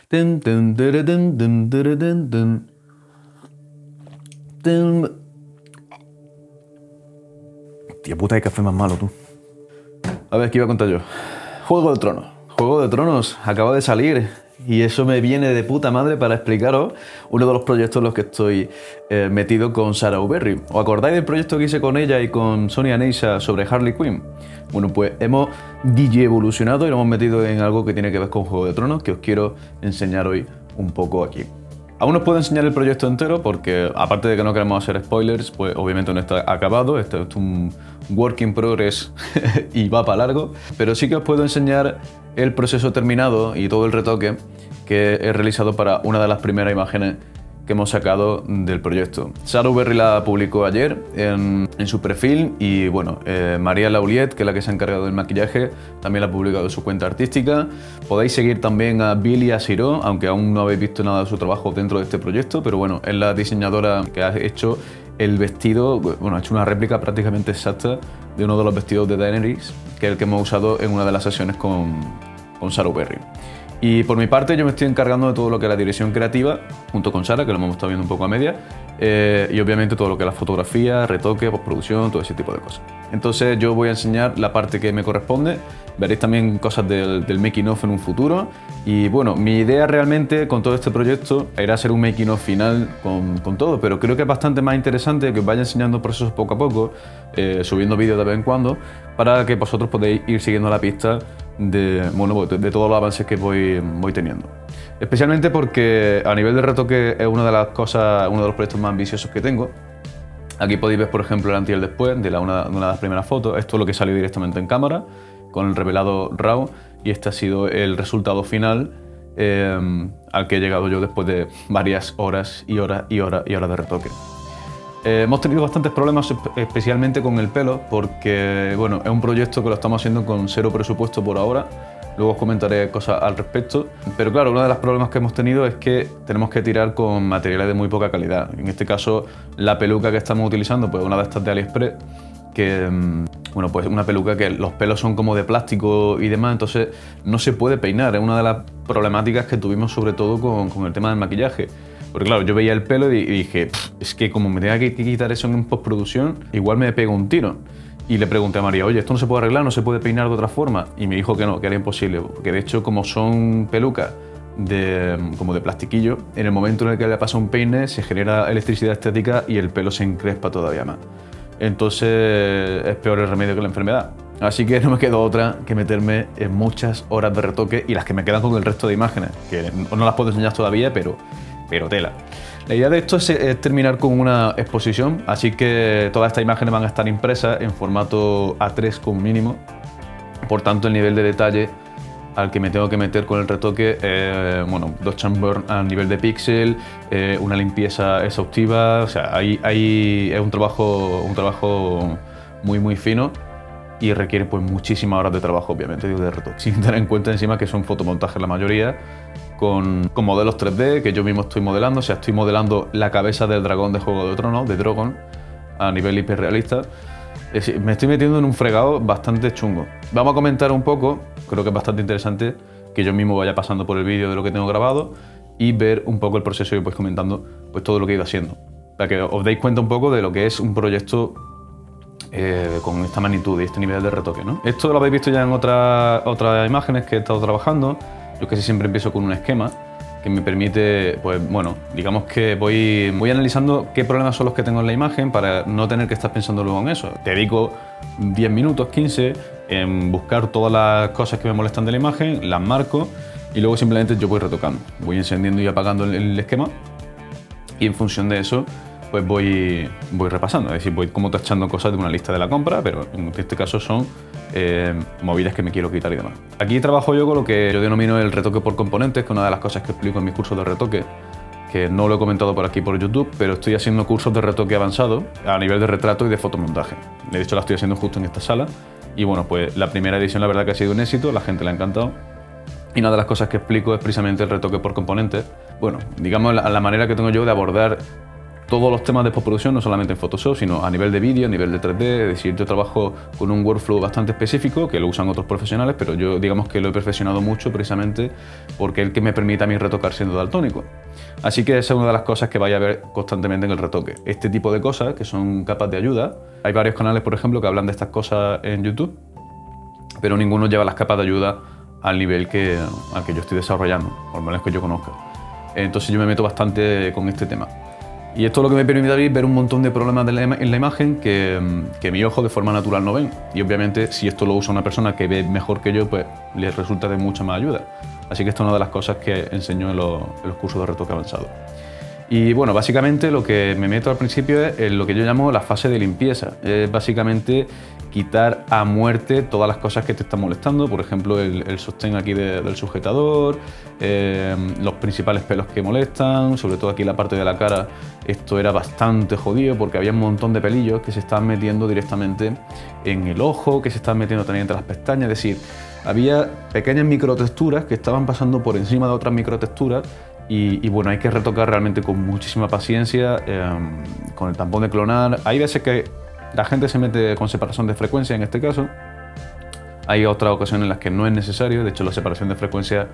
Tun, tun, turu, tun, tun, turu, tun, tun. Tun. Tía puta, hay café más malo, tú. A ver, ¿qué iba a contar yo? Juego de Tronos. Juego de Tronos acaba de salir y eso me viene de puta madre para explicaros uno de los proyectos en los que estoy metido con Sarah Uberry. ¿Os acordáis del proyecto que hice con ella y con Sonia Neisa sobre Harley Quinn? Bueno, pues hemos evolucionado y nos hemos metido en algo que tiene que ver con Juego de Tronos, que os quiero enseñar hoy un poco aquí. Aún os puedo enseñar el proyecto entero porque, aparte de que no queremos hacer spoilers, pues obviamente no está acabado, esto es un work in progress y va para largo, pero sí que os puedo enseñar el proceso terminado y todo el retoque que he realizado para una de las primeras imágenes que hemos sacado del proyecto. Sarah Uberry la publicó ayer en su perfil y bueno, María Lauliet, que es la que se ha encargado del maquillaje, también la ha publicado en su cuenta artística. Podéis seguir también a Billy Asiró, aunque aún no habéis visto nada de su trabajo dentro de este proyecto, pero bueno, es la diseñadora que ha hecho el vestido, bueno, ha hecho una réplica prácticamente exacta de uno de los vestidos de Daenerys, que es el que hemos usado en una de las sesiones con Sarah Uberry. Y por mi parte yo me estoy encargando de todo lo que es la dirección creativa, junto con Sara, que lo hemos estado viendo un poco a media, y obviamente todo lo que es la fotografía, retoque, postproducción, todo ese tipo de cosas. Entonces yo voy a enseñar la parte que me corresponde, veréis también cosas del making of en un futuro, y bueno, mi idea realmente con todo este proyecto era hacer un making of final con todo, pero creo que es bastante más interesante que os vaya enseñando procesos poco a poco, subiendo vídeos de vez en cuando, para que vosotros podáis ir siguiendo la pista de todos los avances que voy teniendo. Especialmente porque a nivel de retoque es una de las cosas, uno de los proyectos más ambiciosos que tengo. Aquí podéis ver, por ejemplo, el antes y el después de una de las primeras fotos. Esto es lo que salió directamente en cámara, con el revelado RAW, y este ha sido el resultado final al que he llegado yo después de varias horas y horas de retoque. Hemos tenido bastantes problemas, especialmente con el pelo, porque bueno, es un proyecto que lo estamos haciendo con cero presupuesto por ahora. Luego os comentaré cosas al respecto. Pero claro, uno de los problemas que hemos tenido es que tenemos que tirar con materiales de muy poca calidad. En este caso, la peluca que estamos utilizando, pues una de estas de AliExpress, que bueno, pues una peluca que los pelos son como de plástico y demás, entonces no se puede peinar. Es una de las problemáticas que tuvimos sobre todo con el tema del maquillaje. Porque claro, yo veía el pelo y dije, es que como me tenga que quitar eso en postproducción, igual me pego un tiro. Y le pregunté a María, oye, ¿esto no se puede arreglar, no se puede peinar de otra forma? Y me dijo que no, que era imposible, porque de hecho como son pelucas como de plastiquillo, en el momento en el que le pasa un peine se genera electricidad estática y el pelo se encrespa todavía más. Entonces es peor el remedio que la enfermedad. Así que no me quedó otra que meterme en muchas horas de retoque y las que me quedan con el resto de imágenes, que no las puedo enseñar todavía, pero tela. La idea de esto es terminar con una exposición, así que todas estas imágenes van a estar impresas en formato A3 como mínimo. Por tanto, el nivel de detalle al que me tengo que meter con el retoque, bueno, dodge and burn a nivel de píxel, una limpieza exhaustiva, o sea, es un trabajo muy fino y requiere pues muchísimas horas de trabajo, obviamente, de retoque, sin tener en cuenta encima que son fotomontajes la mayoría, con modelos 3D que yo mismo estoy modelando, o sea, estoy modelando la cabeza del dragón de Juego de Tronos, de Drogon, a nivel hiperrealista. Me estoy metiendo en un fregado bastante chungo. Vamos a comentar un poco, creo que es bastante interesante que yo mismo vaya pasando por el vídeo de lo que tengo grabado y ver un poco el proceso y pues comentando pues todo lo que he ido haciendo, para que os deis cuenta un poco de lo que es un proyecto con esta magnitud y este nivel de retoque, ¿no? Esto lo habéis visto ya en otras imágenes que he estado trabajando. Yo casi siempre empiezo con un esquema que me permite, pues bueno, digamos que voy analizando qué problemas son los que tengo en la imagen para no tener que estar pensando luego en eso. Te dedico 10 minutos, 15, en buscar todas las cosas que me molestan de la imagen, las marco y luego simplemente yo voy retocando. Voy encendiendo y apagando el esquema y en función de eso pues voy repasando, es decir, voy como tachando cosas de una lista de la compra, pero en este caso son movidas que me quiero quitar y demás. Aquí trabajo yo con lo que yo denomino el retoque por componentes, que es una de las cosas que explico en mis cursos de retoque, que no lo he comentado por aquí por YouTube, pero estoy haciendo cursos de retoque avanzado a nivel de retrato y de fotomontaje. De hecho, la estoy haciendo justo en esta sala. Y bueno, pues la primera edición la verdad que ha sido un éxito, la gente le ha encantado. Y una de las cosas que explico es precisamente el retoque por componentes. Bueno, digamos la manera que tengo yo de abordar todos los temas de postproducción, no solamente en Photoshop, sino a nivel de vídeo, a nivel de 3D. Es decir, yo trabajo con un workflow bastante específico que lo usan otros profesionales, pero yo digamos que lo he perfeccionado mucho precisamente porque es el que me permite a mí retocar siendo daltónico. Así que esa es una de las cosas que vais a ver constantemente en el retoque. Este tipo de cosas que son capas de ayuda. Hay varios canales, por ejemplo, que hablan de estas cosas en YouTube, pero ninguno lleva las capas de ayuda al nivel al que yo estoy desarrollando, por lo menos que yo conozca. Entonces yo me meto bastante con este tema. Y esto es lo que me permite a mí ver un montón de problemas en la imagen que mi ojo de forma natural no ven. Y obviamente si esto lo usa una persona que ve mejor que yo, pues les resulta de mucha más ayuda. Así que esto es una de las cosas que enseño en los cursos de retoque avanzado. Y bueno, básicamente lo que me meto al principio es lo que yo llamo la fase de limpieza. Es básicamente quitar a muerte todas las cosas que te están molestando, por ejemplo el sostén aquí del sujetador, los principales pelos que molestan, sobre todo aquí la parte de la cara. Esto era bastante jodido porque había un montón de pelillos que se estaban metiendo directamente en el ojo, que se estaban metiendo también entre las pestañas, es decir, había pequeñas microtexturas que estaban pasando por encima de otras microtexturas. Y bueno, hay que retocar realmente con muchísima paciencia, con el tampón de clonar. Hay veces que la gente se mete con separación de frecuencia en este caso. Hay otras ocasiones en las que no es necesario. De hecho, la separación de frecuencia,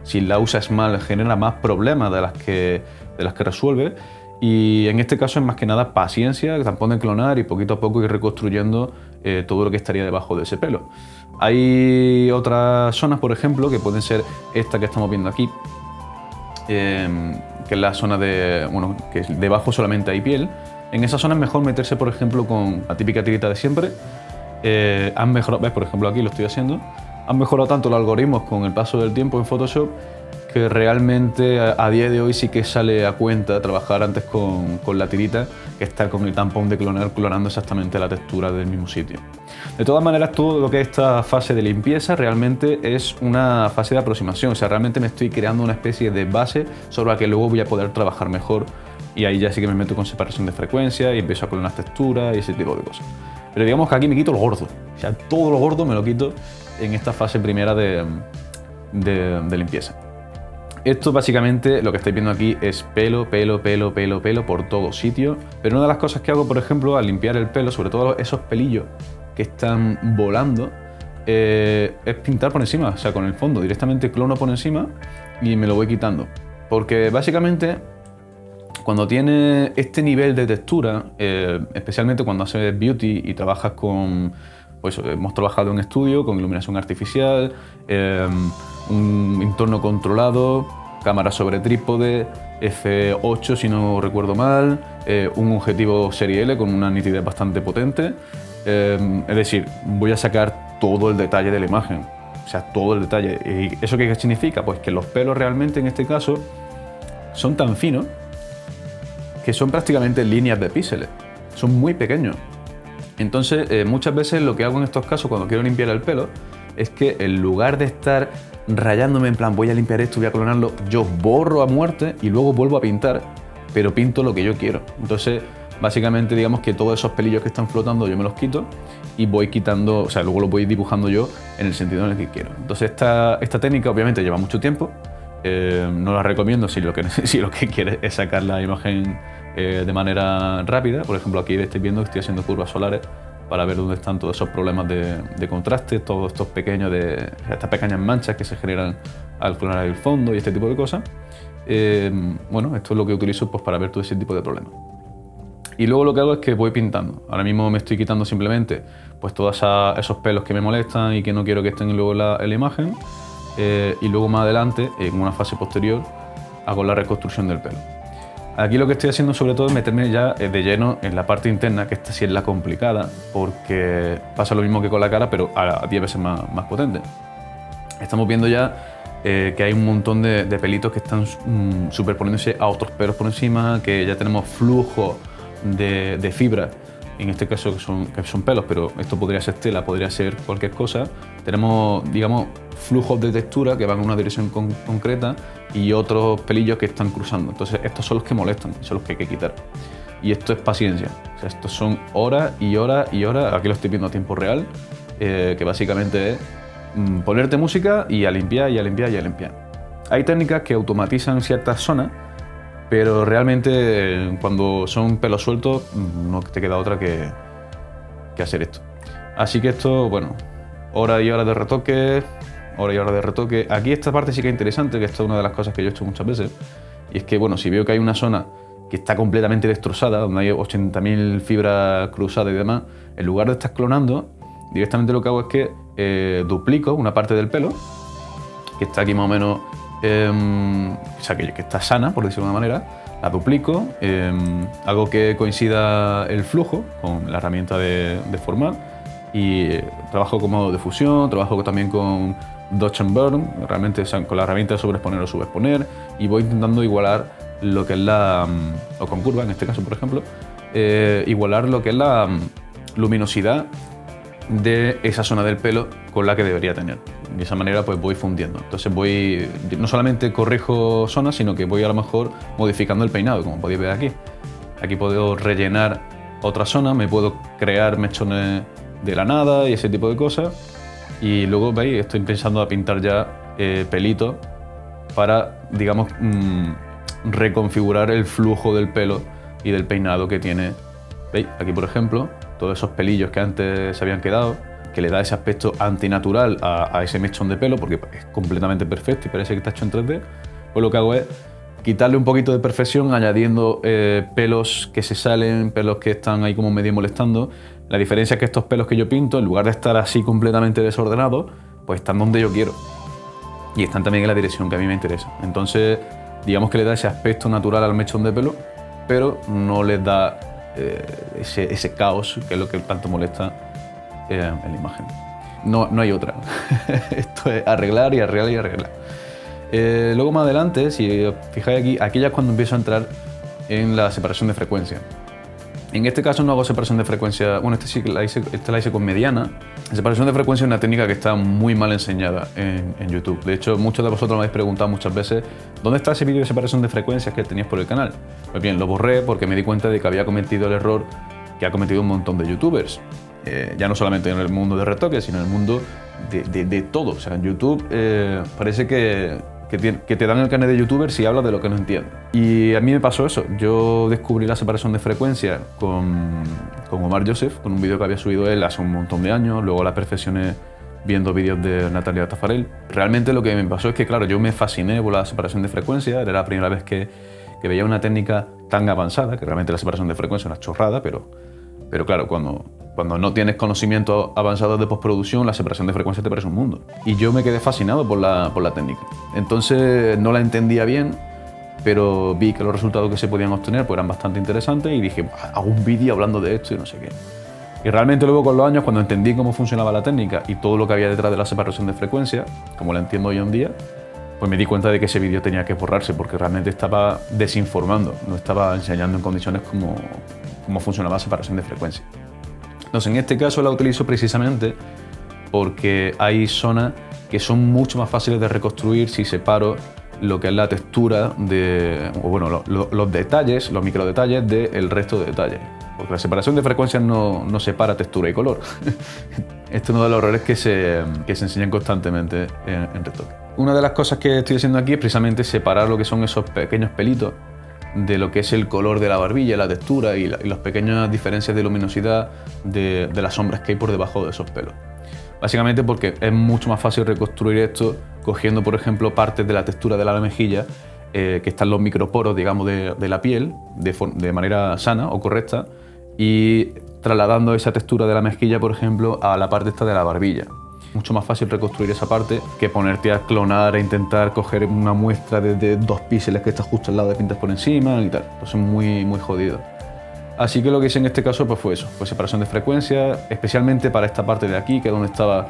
si la usas mal, genera más problemas de las que resuelve. Y en este caso es más que nada paciencia, tampón de clonar y poquito a poco ir reconstruyendo todo lo que estaría debajo de ese pelo. Hay otras zonas, por ejemplo, que pueden ser esta que estamos viendo aquí, que es la zona de, bueno, que debajo solamente hay piel. En esa zona es mejor meterse, por ejemplo, con la típica tirita de siempre. Han mejorado, ¿ves? Por ejemplo, aquí lo estoy haciendo. Han mejorado tanto los algoritmos con el paso del tiempo en Photoshop que realmente a día de hoy sí que sale a cuenta trabajar antes con la tirita que estar con el tampón de clonar, clonando exactamente la textura del mismo sitio. De todas maneras, todo lo que es esta fase de limpieza realmente es una fase de aproximación, o sea, realmente me estoy creando una especie de base sobre la que luego voy a poder trabajar mejor y ahí ya sí que me meto con separación de frecuencia y empiezo a clonar texturas y ese tipo de cosas. Pero digamos que aquí me quito lo gordo, o sea, todo lo gordo me lo quito en esta fase primera de limpieza. Esto básicamente lo que estáis viendo aquí es pelo, pelo, pelo, pelo, pelo por todo sitio. Pero una de las cosas que hago, por ejemplo, al limpiar el pelo, sobre todo esos pelillos que están volando, es pintar por encima, o sea, con el fondo. Directamente clono por encima y me lo voy quitando. Porque básicamente cuando tiene este nivel de textura, especialmente cuando haces beauty y trabajas con... Pues hemos trabajado en estudio con iluminación artificial, un entorno controlado, cámara sobre trípode, f8 si no recuerdo mal, un objetivo serie L con una nitidez bastante potente. Es decir, voy a sacar todo el detalle de la imagen, o sea, todo el detalle. ¿Y eso qué significa? Pues que los pelos realmente en este caso son tan finos que son prácticamente líneas de píxeles, son muy pequeños. Entonces, muchas veces lo que hago en estos casos cuando quiero limpiar el pelo es que en lugar de estar rayándome en plan voy a limpiar esto, voy a clonarlo, yo borro a muerte y luego vuelvo a pintar, pero pinto lo que yo quiero. Entonces, básicamente digamos que todos esos pelillos que están flotando yo me los quito y voy quitando, o sea, luego los voy dibujando yo en el sentido en el que quiero. Entonces, esta técnica obviamente lleva mucho tiempo, no la recomiendo si lo que quieres es sacar la imagen de manera rápida. Por ejemplo, aquí estáis viendo que estoy haciendo curvas solares para ver dónde están todos esos problemas de contraste, todos estos pequeños estas pequeñas manchas que se generan al clonar el fondo y este tipo de cosas. Bueno, esto es lo que utilizo pues, para ver todo ese tipo de problemas. Y luego lo que hago es que voy pintando. Ahora mismo me estoy quitando simplemente pues, todos esos pelos que me molestan y que no quiero que estén luego en la imagen. Y luego más adelante, en una fase posterior, hago la reconstrucción del pelo. Aquí lo que estoy haciendo sobre todo es meterme ya de lleno en la parte interna, que esta sí es la complicada, porque pasa lo mismo que con la cara, pero a 10 veces más potente. Estamos viendo ya que hay un montón de pelitos que están superponiéndose a otros pelos por encima, que ya tenemos flujo de fibra, en este caso que son pelos, pero esto podría ser tela, podría ser cualquier cosa. Tenemos, digamos, flujos de textura que van en una dirección concreta y otros pelillos que están cruzando. Entonces estos son los que molestan, son los que hay que quitar. Y esto es paciencia, o sea, estos son horas y horas y horas. Aquí lo estoy viendo a tiempo real, que básicamente es ponerte música y a limpiar y a limpiar y a limpiar. Hay técnicas que automatizan ciertas zonas pero realmente cuando son pelos sueltos no te queda otra que hacer esto. Así que esto, bueno, hora y hora de retoque, hora y hora de retoque. Aquí esta parte sí que es interesante, que esta es una de las cosas que yo he hecho muchas veces, y es que, bueno, si veo que hay una zona que está completamente destrozada, donde hay 80.000 fibras cruzadas y demás, en lugar de estar clonando, directamente lo que hago es que duplico una parte del pelo, que está aquí más o menos, o sea, que está sana, por decirlo de una manera, la duplico, hago que coincida el flujo con la herramienta de formar y trabajo con modo de fusión, trabajo también con Dodge and Burn, realmente con la herramienta de sobreexponer o subexponer, y voy intentando igualar lo que es o con curva en este caso por ejemplo, igualar lo que es la luminosidad de esa zona del pelo con la que debería tener. De esa manera pues voy fundiendo. Entonces no solamente corrijo zonas, sino que voy a lo mejor modificando el peinado, como podéis ver aquí. Aquí puedo rellenar otra zona, me puedo crear mechones de la nada y ese tipo de cosas. Y luego veis, estoy pensando a pintar ya pelitos para, digamos, reconfigurar el flujo del pelo y del peinado que tiene. ¿Veis? Aquí por ejemplo, todos esos pelillos que antes se habían quedado, que le da ese aspecto antinatural a ese mechón de pelo, porque es completamente perfecto y parece que está hecho en 3D, pues lo que hago es quitarle un poquito de perfección añadiendo pelos que se salen, pelos que están ahí como medio molestando. La diferencia es que estos pelos que yo pinto, en lugar de estar así completamente desordenados, pues están donde yo quiero. Y están también en la dirección que a mí me interesa. Entonces, digamos que le da ese aspecto natural al mechón de pelo, pero no les da ese caos que es lo que tanto molesta en la imagen. No hay otra. Esto es arreglar y arreglar y arreglar. Luego más adelante, si os fijáis aquí ya es cuando empiezo a entrar en la separación de frecuencia. En este caso no hago separación de frecuencia, bueno, esta la hice con mediana. La separación de frecuencia es una técnica que está muy mal enseñada en YouTube. De hecho, muchos de vosotros me habéis preguntado muchas veces ¿dónde está ese vídeo de separación de frecuencias que teníais por el canal? Pues bien, lo borré porque me di cuenta de que había cometido el error que ha cometido un montón de youtubers. Ya no solamente en el mundo de retoque, sino en el mundo de todo. O sea, en YouTube parece que te dan el carnet de youtuber si hablas de lo que no entiendes. Y a mí me pasó eso. Yo descubrí la separación de frecuencia con Omar Joseph, con un vídeo que había subido él hace un montón de años. Luego la perfeccioné viendo vídeos de Natalia Tafarel. Realmente lo que me pasó es que, claro, yo me fasciné por la separación de frecuencia. Era la primera vez que veía una técnica tan avanzada, que realmente la separación de frecuencia es una chorrada, pero claro, cuando no tienes conocimientos avanzados de postproducción, la separación de frecuencia te parece un mundo. Y yo me quedé fascinado por la técnica. Entonces no la entendía bien, pero vi que los resultados que se podían obtener pues, eran bastante interesantes y dije, hago un vídeo hablando de esto y no sé qué. Y realmente luego con los años, cuando entendí cómo funcionaba la técnica y todo lo que había detrás de la separación de frecuencia, como la entiendo hoy en día, pues me di cuenta de que ese vídeo tenía que borrarse porque realmente estaba desinformando, no estaba enseñando en condiciones cómo funcionaba la separación de frecuencia. Entonces, en este caso la utilizo precisamente porque hay zonas que son mucho más fáciles de reconstruir si separo lo que es la textura los detalles, los microdetalles del resto de detalles. Porque la separación de frecuencias no separa textura y color. Este es uno de los errores que se enseñan constantemente en retoque. Una de las cosas que estoy haciendo aquí es precisamente separar lo que son esos pequeños pelitos de lo que es el color de la barbilla, la textura y las pequeñas diferencias de luminosidad de las sombras que hay por debajo de esos pelos. Básicamente porque es mucho más fácil reconstruir esto cogiendo, por ejemplo, partes de la textura de la mejilla que están los microporos, digamos, de la piel de manera sana o correcta y trasladando esa textura de la mejilla, por ejemplo, a la parte esta de la barbilla. Mucho más fácil reconstruir esa parte que ponerte a clonar e intentar coger una muestra de 2 píxeles que está justo al lado de pintas por encima y tal. Entonces es muy jodido. Así que lo que hice en este caso pues fue eso, pues separación de frecuencia, especialmente para esta parte de aquí, que es donde estaba,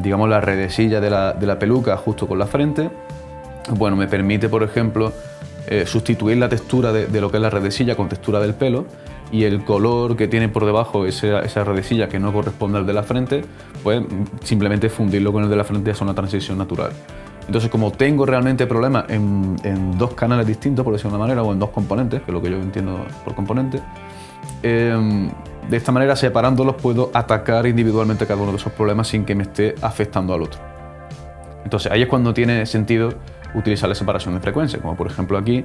digamos, la redecilla de la peluca justo con la frente. Bueno, me permite, por ejemplo, sustituir la textura de lo que es la redecilla con textura del pelo y el color que tiene por debajo esa redecilla que no corresponde al de la frente, pues simplemente fundirlo con el de la frente y hacer una transición natural. Entonces, como tengo realmente problemas en 2 canales distintos, por decirlo de una manera, o en 2 componentes, que es lo que yo entiendo por componente, de esta manera, separándolos, puedo atacar individualmente cada uno de esos problemas sin que me esté afectando al otro. Entonces, ahí es cuando tiene sentido utilizar la separación de frecuencia, como por ejemplo aquí,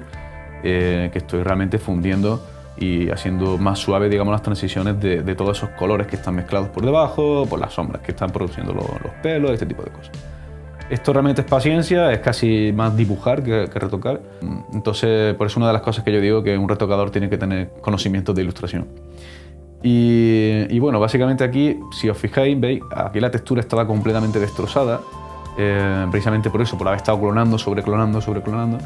que estoy realmente fundiendo y haciendo más suave, digamos, las transiciones de todos esos colores que están mezclados por debajo, por las sombras que están produciendo los pelos, este tipo de cosas. Esto realmente es paciencia, es casi más dibujar que retocar. Entonces, por eso una de las cosas que yo digo que un retocador tiene que tener conocimientos de ilustración. Y bueno, básicamente aquí, si os fijáis, veis, aquí la textura estaba completamente destrozada, precisamente por eso, por haber estado clonando, sobreclonando.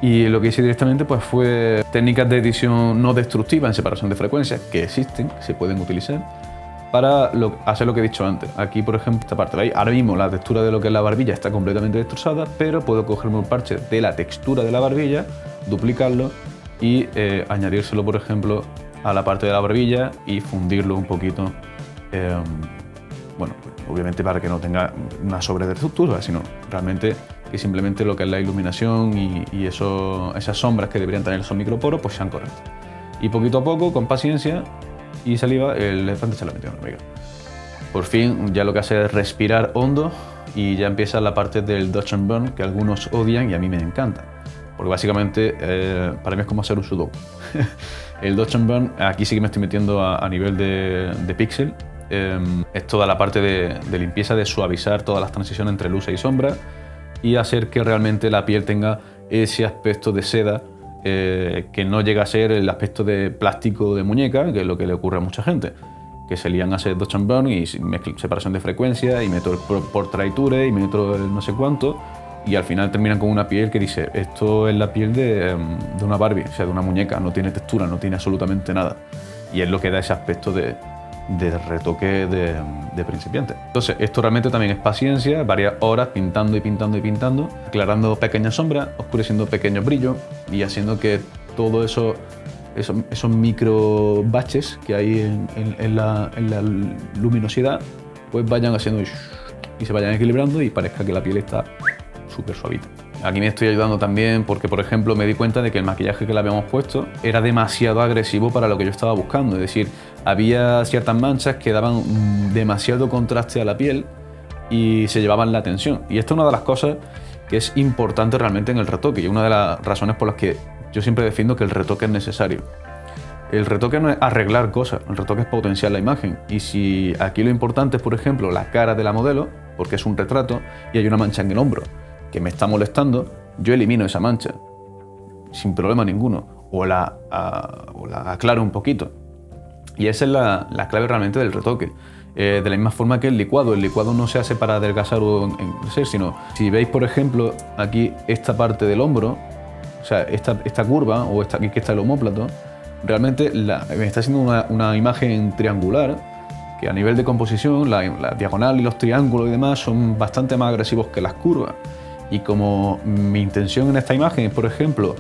Y lo que hice directamente pues, fue técnicas de edición no destructiva en separación de frecuencias, que existen, que se pueden utilizar, para hacer lo que he dicho antes. Aquí, por ejemplo, esta parte, ¿veis? Ahora mismo la textura de lo que es la barbilla está completamente destrozada, pero puedo cogerme un parche de la textura de la barbilla, duplicarlo y añadírselo, por ejemplo, a la parte de la barbilla y fundirlo un poquito. Bueno, obviamente para que no tenga una sobreestructura, sino realmente que simplemente lo que es la iluminación y esas sombras que deberían tener esos microporos pues sean correctas. Y poquito a poco, con paciencia y saliva, el elefante se la metió en la hormiga. Por fin ya lo que hace es respirar hondo y ya empieza la parte del dodge and burn que algunos odian y a mí me encanta. Porque básicamente para mí es como hacer un sudoku. El dodge and burn, aquí sí que me estoy metiendo a nivel de píxel. Es toda la parte de limpieza, de suavizar todas las transiciones entre luz y sombra y hacer que realmente la piel tenga ese aspecto de seda que no llega a ser el aspecto de plástico de muñeca, que es lo que le ocurre a mucha gente, que se lían a hacer dodge and burn y separación de frecuencia y meto el portraiture y meto el no sé cuánto y al final terminan con una piel que dice esto es la piel de una Barbie, o sea, de una muñeca, no tiene textura, no tiene absolutamente nada y es lo que da ese aspecto de retoque de principiante. Entonces, esto realmente también es paciencia, varias horas pintando y pintando, aclarando pequeñas sombras, oscureciendo pequeños brillos y haciendo que todo esos micro baches que hay en la luminosidad pues vayan haciendo y se vayan equilibrando y parezca que la piel está súper suavita. Aquí me estoy ayudando también porque, por ejemplo, me di cuenta de que el maquillaje que le habíamos puesto era demasiado agresivo para lo que yo estaba buscando. Es decir, había ciertas manchas que daban demasiado contraste a la piel y se llevaban la atención. Y esto es una de las cosas que es importante realmente en el retoque y una de las razones por las que yo siempre defiendo que el retoque es necesario. El retoque no es arreglar cosas, el retoque es potenciar la imagen. Y si aquí lo importante es, por ejemplo, la cara de la modelo, porque es un retrato y hay una mancha en el hombro que me está molestando, yo elimino esa mancha sin problema ninguno o la aclaro un poquito. Y esa es la clave realmente del retoque. De la misma forma que el licuado no se hace para adelgazar o engrosecer, sino si veis, por ejemplo, aquí esta parte del hombro, o sea, esta curva o aquí que está el omóplato, realmente me está haciendo una imagen triangular que a nivel de composición, la diagonal y los triángulos y demás son bastante más agresivos que las curvas. Y como mi intención en esta imagen es, por ejemplo,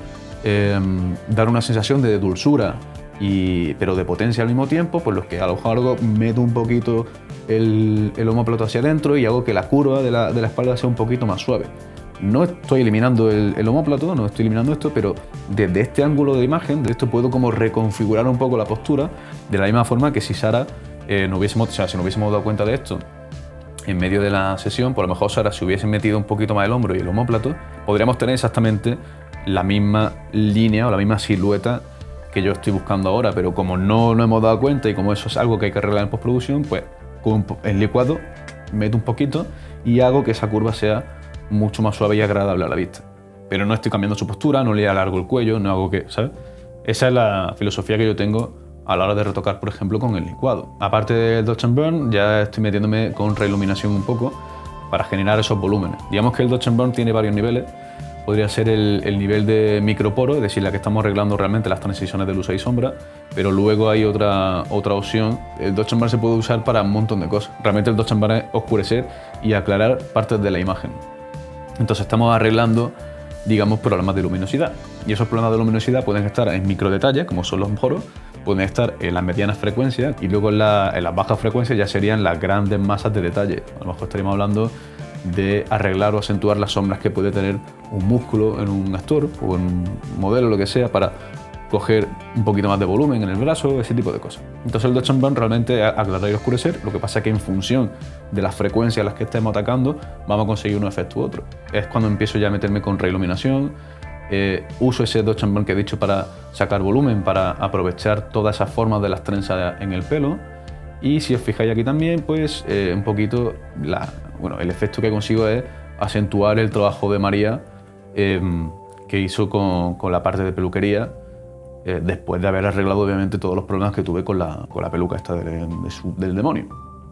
dar una sensación de dulzura, pero de potencia al mismo tiempo, pues lo que a lo mejor meto un poquito el omóplato hacia adentro y hago que la curva de la espalda sea un poquito más suave. No estoy eliminando el omóplato, no estoy eliminando esto, pero desde este ángulo de imagen, de esto puedo como reconfigurar un poco la postura, de la misma forma que si Sara si no hubiésemos dado cuenta de esto en medio de la sesión, por lo mejor Sara se hubiese metido un poquito más el hombro y el omóplato, podríamos tener exactamente la misma línea o la misma silueta que yo estoy buscando ahora, pero como no nos hemos dado cuenta y como eso es algo que hay que arreglar en postproducción, pues con el licuado meto un poquito y hago que esa curva sea mucho más suave y agradable a la vista. Pero no estoy cambiando su postura, no le alargo el cuello, no hago que, ¿sabes? Esa es la filosofía que yo tengo a la hora de retocar, por ejemplo, con el licuado. Aparte del dodge and burn, ya estoy metiéndome con reiluminación un poco para generar esos volúmenes. Digamos que el dodge and burn tiene varios niveles. Podría ser el nivel de microporo, es decir, la que estamos arreglando realmente las transiciones de luz y sombra, pero luego hay otra opción. El dodge and burn se puede usar para un montón de cosas. Realmente el dodge and burn es oscurecer y aclarar partes de la imagen. Entonces estamos arreglando, digamos, problemas de luminosidad. Y esos problemas de luminosidad pueden estar en micro detalles, como son los poros, pueden estar en las medianas frecuencias y luego en las bajas frecuencias ya serían las grandes masas de detalle. A lo mejor estaríamos hablando de arreglar o acentuar las sombras que puede tener un músculo en un actor o en un modelo, lo que sea, para coger un poquito más de volumen en el brazo, ese tipo de cosas. Entonces el dodge and burn realmente es aclarar y oscurecer, lo que pasa es que en función de las frecuencias a las que estemos atacando vamos a conseguir un efecto u otro. Es cuando empiezo ya a meterme con reiluminación, Uso ese dodge and burn que he dicho para sacar volumen, para aprovechar todas esas formas de las trenzas en el pelo. Y si os fijáis aquí también, pues un poquito, el efecto que consigo es acentuar el trabajo de María que hizo con la parte de peluquería, después de haber arreglado obviamente todos los problemas que tuve con la peluca esta del demonio.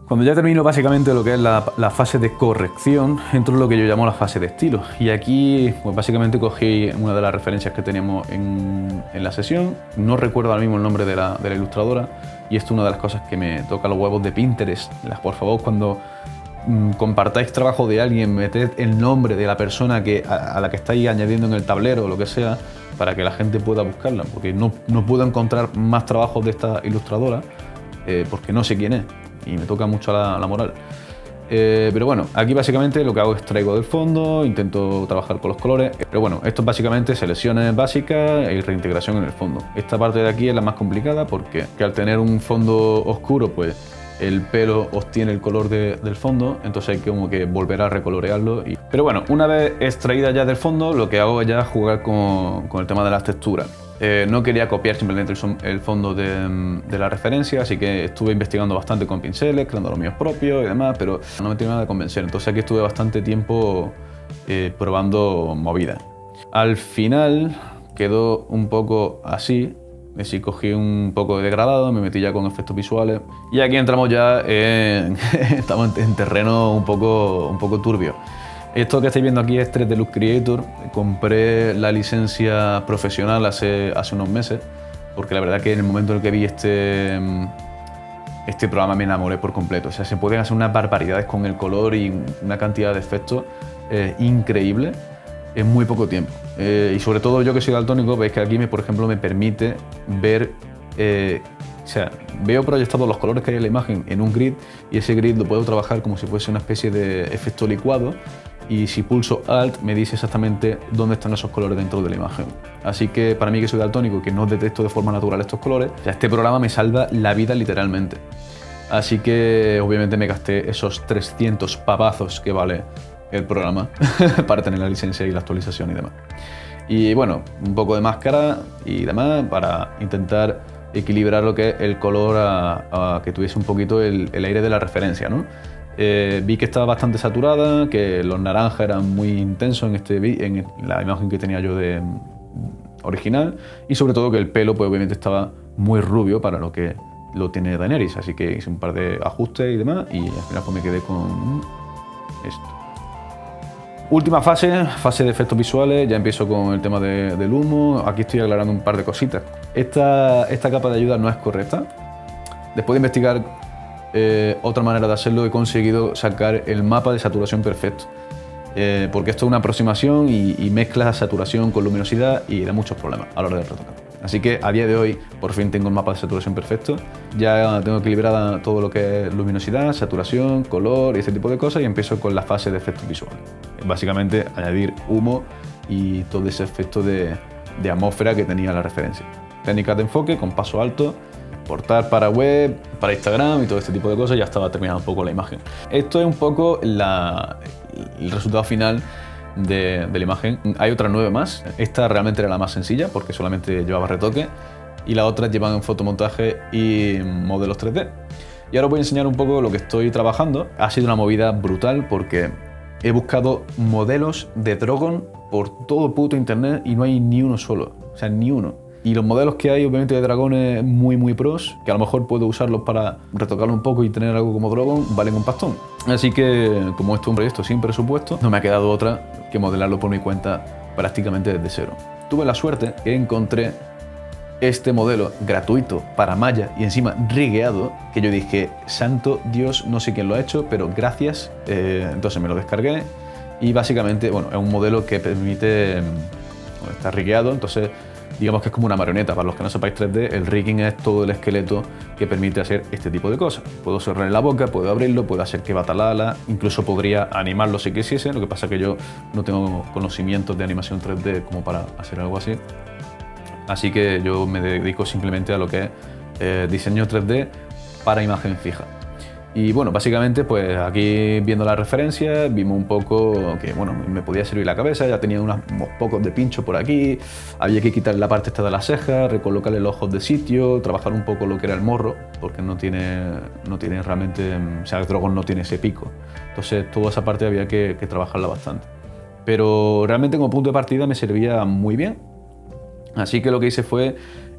Cuando ya termino básicamente lo que es la fase de corrección, entro en lo que yo llamo la fase de estilo. Y aquí pues básicamente cogí una de las referencias que teníamos en la sesión. No recuerdo ahora mismo el nombre de la ilustradora. Y esto es una de las cosas que me toca los huevos de Pinterest. Por favor, cuando compartáis trabajo de alguien, meted el nombre de la persona a la que estáis añadiendo en el tablero o lo que sea, para que la gente pueda buscarla. Porque no puedo encontrar más trabajos de esta ilustradora porque no sé quién es. Y me toca mucho la moral. Pero bueno, aquí básicamente lo que hago es traigo del fondo, intento trabajar con los colores. Pero bueno, esto es básicamente selecciones básicas y reintegración en el fondo. Esta parte de aquí es la más complicada porque al tener un fondo oscuro, pues el pelo obtiene el color del fondo, entonces hay que como que volver a recolorearlo. Pero bueno, una vez extraída ya del fondo, lo que hago es ya jugar con el tema de las texturas. No quería copiar simplemente el fondo de la referencia, así que estuve investigando bastante con pinceles, creando los míos propios y demás, pero no me terminaba de convencer. Entonces aquí estuve bastante tiempo probando movidas. Al final quedó un poco así. Así cogí un poco de degradado, me metí ya con efectos visuales y aquí entramos ya estamos en terreno un poco turbio. Esto que estáis viendo aquí es 3D Look Creator. Compré la licencia profesional hace unos meses porque la verdad que en el momento en el que vi este programa me enamoré por completo. O sea, se pueden hacer unas barbaridades con el color y una cantidad de efectos increíble en muy poco tiempo. Y sobre todo yo que soy daltónico, veis que aquí por ejemplo me permite ver, o sea, veo proyectados los colores que hay en la imagen en un grid y ese grid lo puedo trabajar como si fuese una especie de efecto licuado y si pulso Alt me dice exactamente dónde están esos colores dentro de la imagen. Así que para mí que soy daltónico y que no detecto de forma natural estos colores, o sea, este programa me salva la vida literalmente. Así que obviamente me gasté esos 300 pavazos que vale el programa para tener la licencia y la actualización y demás. Y bueno, un poco de máscara y demás para intentar equilibrar lo que es el color a que tuviese un poquito el aire de la referencia, ¿no? Vi que estaba bastante saturada, que los naranjas eran muy intensos en la imagen que tenía yo de original y sobre todo que el pelo pues obviamente estaba muy rubio para lo que lo tiene Daenerys, así que hice un par de ajustes y demás y al final pues me quedé con esto. Última fase de efectos visuales, ya empiezo con el tema del humo. Aquí estoy aclarando un par de cositas. Esta capa de ayuda no es correcta. Después de investigar otra manera de hacerlo, he conseguido sacar el mapa de saturación perfecto. Porque esto es una aproximación y mezcla saturación con luminosidad y da muchos problemas a la hora de retocar. Así que a día de hoy por fin tengo el mapa de saturación perfecto. Ya tengo equilibrada todo lo que es luminosidad, saturación, color y ese tipo de cosas y empiezo con la fase de efectos visuales. Básicamente añadir humo y todo ese efecto de atmósfera que tenía la referencia. Técnicas de enfoque con paso alto, exportar para web, para Instagram y todo este tipo de cosas. Ya estaba terminando un poco la imagen. Esto es un poco el resultado final de la imagen. Hay otras 9 más. Esta realmente era la más sencilla porque solamente llevaba retoque y las otras llevan fotomontaje y modelos 3D. Y ahora os voy a enseñar un poco lo que estoy trabajando. Ha sido una movida brutal porque he buscado modelos de Drogon por todo puto internet y no hay ni uno solo, o sea, ni uno. Y los modelos que hay obviamente de dragones muy pros, que a lo mejor puedo usarlos para retocarlo un poco y tener algo como Drogon, valen un pastón. Así que como esto es un proyecto sin presupuesto, no me ha quedado otra que modelarlo por mi cuenta prácticamente desde cero. Tuve la suerte que encontré este modelo gratuito para Maya y encima rigueado, que yo dije, santo Dios, no sé quién lo ha hecho, pero gracias. Entonces me lo descargué y básicamente, bueno, es un modelo que permite, bueno, está rigueado, entonces digamos que es como una marioneta. Para los que no sepáis 3D, el rigging es todo el esqueleto que permite hacer este tipo de cosas. Puedo cerrarle la boca, puedo abrirlo, puedo hacer que bata la ala, incluso podría animarlo si quisiese, lo que pasa es que yo no tengo conocimientos de animación 3D como para hacer algo así. Así que yo me dedico simplemente a lo que es diseño 3D para imagen fija. Y bueno, básicamente pues aquí viendo la referencia vimos un poco que bueno, me podía servir la cabeza, ya tenía unos pocos de pincho por aquí, había que quitarle la parte esta de la ceja, recolocarle los ojos de sitio, trabajar un poco lo que era el morro, porque no tiene realmente, o sea, el Drogon no tiene ese pico. Entonces toda esa parte había que trabajarla bastante. Pero realmente como punto de partida me servía muy bien. Así que lo que hice fue,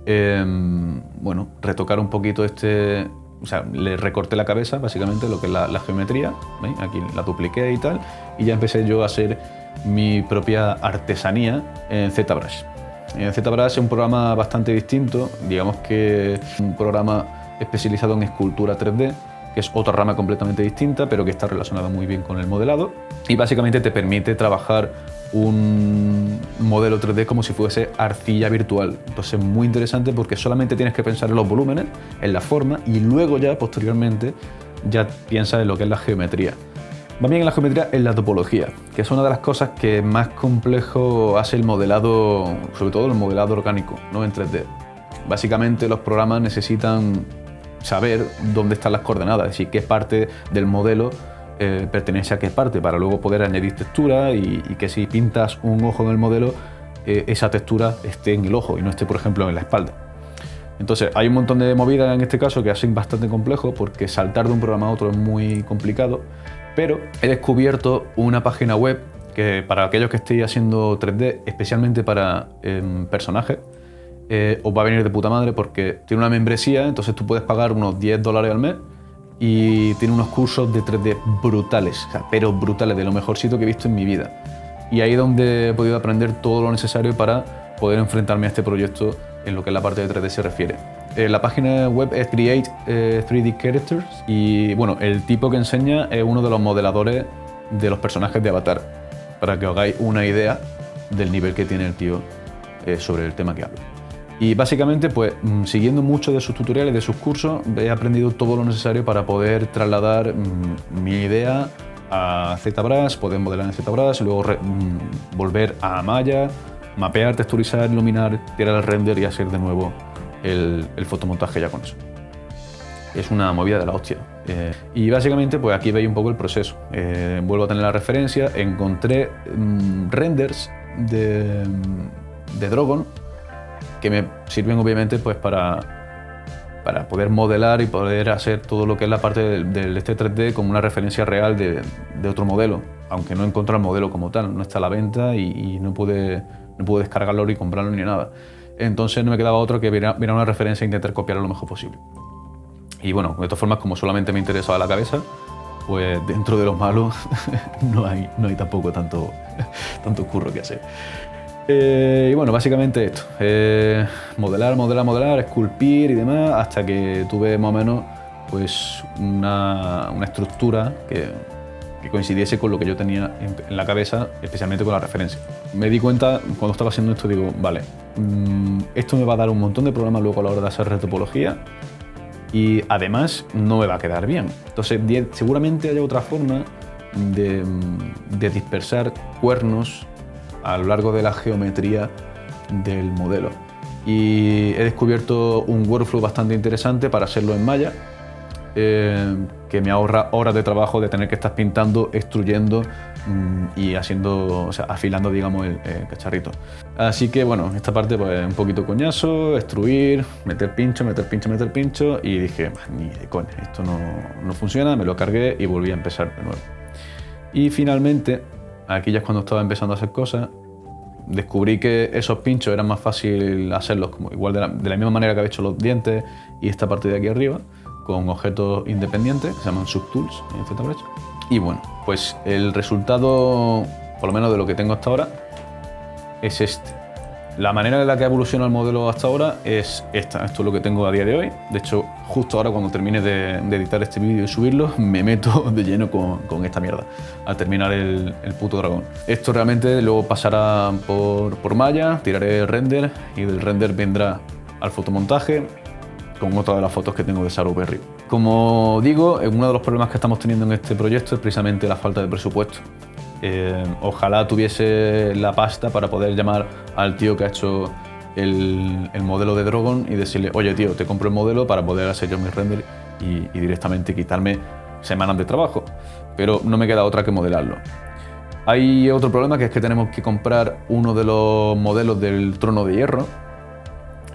bueno, retocar un poquito o sea, le recorté la cabeza, básicamente, lo que es la geometría, ¿veis? Aquí la dupliqué y tal, y ya empecé yo a hacer mi propia artesanía en ZBrush. En ZBrush es un programa bastante distinto, digamos que es un programa especializado en escultura 3D, que es otra rama completamente distinta, pero que está relacionada muy bien con el modelado, y básicamente te permite trabajar un modelo 3D como si fuese arcilla virtual. Entonces es muy interesante porque solamente tienes que pensar en los volúmenes, en la forma, y luego ya posteriormente ya piensas en lo que es la geometría. Va bien en la geometría, en la topología, que es una de las cosas que más complejo hace el modelado, sobre todo el modelado orgánico, no en 3D. Básicamente los programas necesitan saber dónde están las coordenadas, es decir, qué parte del modelo pertenece a qué parte, para luego poder añadir textura y que si pintas un ojo en el modelo, esa textura esté en el ojo y no esté, por ejemplo, en la espalda. Entonces hay un montón de movidas en este caso que hacen bastante complejo porque saltar de un programa a otro es muy complicado, pero he descubierto una página web que para aquellos que estéis haciendo 3D, especialmente para personajes, os va a venir de puta madre porque tiene una membresía, entonces tú puedes pagar unos $10 al mes y tiene unos cursos de 3D brutales, o sea, pero brutales, de lo mejorcito que he visto en mi vida. Y ahí es donde he podido aprender todo lo necesario para poder enfrentarme a este proyecto en lo que es la parte de 3D se refiere. La página web es Create 3D Characters y bueno, el tipo que enseña es uno de los modeladores de los personajes de Avatar, para que os hagáis una idea del nivel que tiene el tío sobre el tema que habla. Y básicamente, pues, siguiendo muchos de sus tutoriales, de sus cursos, he aprendido todo lo necesario para poder trasladar mi idea a ZBrush, poder modelar en ZBrush, luego volver a Maya, mapear, texturizar, iluminar, tirar el render y hacer de nuevo el fotomontaje ya con eso. Es una movida de la hostia. Y básicamente, pues aquí veis un poco el proceso. Vuelvo a tener la referencia, encontré renders de Drogon, que me sirven obviamente pues para poder modelar y poder hacer todo lo que es la parte del este 3D como una referencia real de otro modelo, aunque no encontré el modelo como tal, no está a la venta y no pude descargarlo ni comprarlo ni nada. Entonces no me quedaba otro que mirar una referencia e intentar copiarlo lo mejor posible. Y bueno, de todas formas, como solamente me interesaba la cabeza, pues dentro de los malos no hay tampoco tanto curro que hacer. Y bueno, básicamente esto, modelar, esculpir y demás, hasta que tuve más o menos pues una estructura que coincidiese con lo que yo tenía en la cabeza, especialmente con la referencia. Me di cuenta cuando estaba haciendo esto, digo, vale, esto me va a dar un montón de problemas luego a la hora de hacer retopología y además no me va a quedar bien. Entonces seguramente haya otra forma de dispersar cuernos a lo largo de la geometría del modelo. Y he descubierto un workflow bastante interesante para hacerlo en Maya, que me ahorra horas de trabajo de tener que estar pintando, extruyendo y haciendo, o sea, afilando, digamos, el cacharrito. Así que bueno, esta parte pues un poquito coñazo, extruir, meter pincho, y dije, ni de coña, esto no funciona, me lo cargué y volví a empezar de nuevo. Y finalmente, aquí ya es cuando estaba empezando a hacer cosas, descubrí que esos pinchos eran más fácil hacerlos como igual de la misma manera que había hecho los dientes y esta parte de aquí arriba, con objetos independientes que se llaman subtools en ZBrush. Y bueno, pues el resultado, por lo menos de lo que tengo hasta ahora, es este. La manera en la que ha evolucionado el modelo hasta ahora es esta. Esto es lo que tengo a día de hoy. De hecho, justo ahora cuando termine de editar este vídeo y subirlo, me meto de lleno con esta mierda, al terminar el puto dragón. Esto realmente luego pasará por Maya, tiraré el render y del render vendrá al fotomontaje con otra de las fotos que tengo de Saruberry. Como digo, uno de los problemas que estamos teniendo en este proyecto es precisamente la falta de presupuesto. Ojalá tuviese la pasta para poder llamar al tío que ha hecho el modelo de Drogon y decirle, oye tío, te compro el modelo para poder hacer yo mi render y directamente quitarme semanas de trabajo, pero no me queda otra que modelarlo. Hay otro problema, que es que tenemos que comprar uno de los modelos del Trono de Hierro,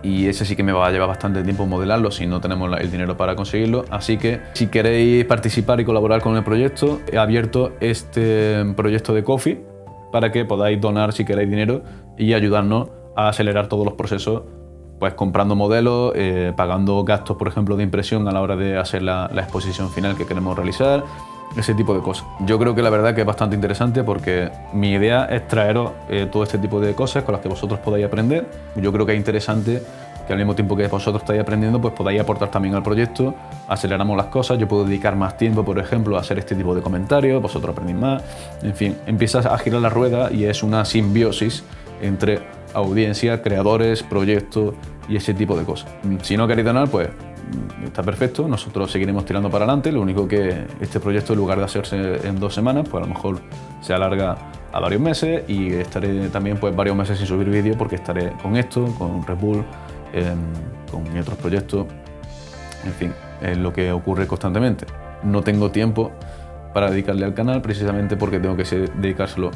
y ese sí que me va a llevar bastante tiempo modelarlo si no tenemos el dinero para conseguirlo. Así que si queréis participar y colaborar con el proyecto, he abierto este proyecto de Ko-fi para que podáis donar si queréis dinero y ayudarnos a acelerar todos los procesos, pues comprando modelos, pagando gastos, por ejemplo, de impresión a la hora de hacer la exposición final que queremos realizar, ese tipo de cosas. Yo creo que la verdad que es bastante interesante, porque mi idea es traeros todo este tipo de cosas con las que vosotros podáis aprender. Yo creo que es interesante que al mismo tiempo que vosotros estáis aprendiendo, pues podáis aportar también al proyecto, aceleramos las cosas, yo puedo dedicar más tiempo, por ejemplo, a hacer este tipo de comentarios, vosotros aprendéis más, en fin, empiezas a girar la rueda y es una simbiosis entre audiencia, creadores, proyectos y ese tipo de cosas. Si no queréis donar, pues está perfecto, nosotros seguiremos tirando para adelante. Lo único que este proyecto, en lugar de hacerse en 2 semanas, pues a lo mejor se alarga a varios meses, y estaré también pues varios meses sin subir vídeo, porque estaré con esto, con Red Bull, con mis otros proyectos, en fin, es lo que ocurre constantemente. No tengo tiempo para dedicarle al canal, precisamente porque tengo que dedicárselo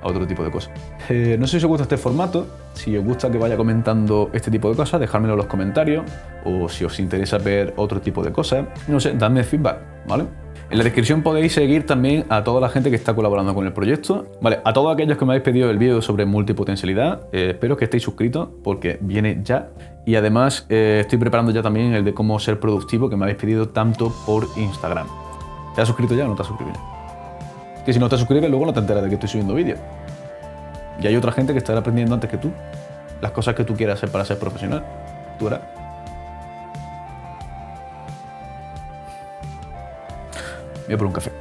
a otro tipo de cosas. No sé si os gusta este formato. Si os gusta que vaya comentando este tipo de cosas, dejádmelo en los comentarios, o si os interesa ver otro tipo de cosas, no sé, dadme feedback, ¿vale? En la descripción podéis seguir también a toda la gente que está colaborando con el proyecto, ¿vale? A todos aquellos que me habéis pedido el vídeo sobre multipotencialidad, espero que estéis suscritos, porque viene ya. Y además estoy preparando ya también el de cómo ser productivo, que me habéis pedido tanto por Instagram. ¿Te has suscrito ya o no te has suscrito ya? Que si no te suscribes, luego no te enteras de que estoy subiendo vídeos. Y hay otra gente que estará aprendiendo antes que tú las cosas que tú quieras hacer para ser profesional. Tú verás. Voy a por un café.